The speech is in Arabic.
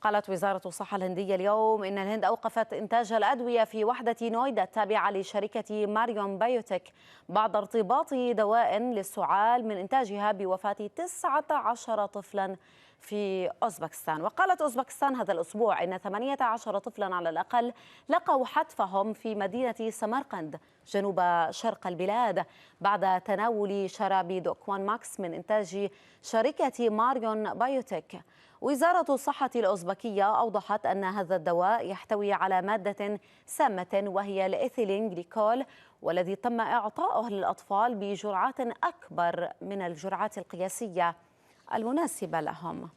قالت وزارة الصحة الهندية اليوم إن الهند أوقفت إنتاج الأدوية في وحدة نويدا التابعة لشركة ماريون بايوتك بعد ارتباط دواء للسعال من إنتاجها بوفاة 19 طفلا في أوزبكستان. وقالت أوزبكستان هذا الأسبوع إن 18 طفلا على الأقل لقوا حتفهم في مدينة سمرقند جنوب شرق البلاد بعد تناول شراب دوكوان ماكس من إنتاج شركة ماريون بايوتك. وزارة الصحة الأوزبكية أوضحت أن هذا الدواء يحتوي على مادة سامة وهي الإيثيلين جليكول، والذي تم إعطاؤه للأطفال بجرعات أكبر من الجرعات القياسية المناسبة لهم.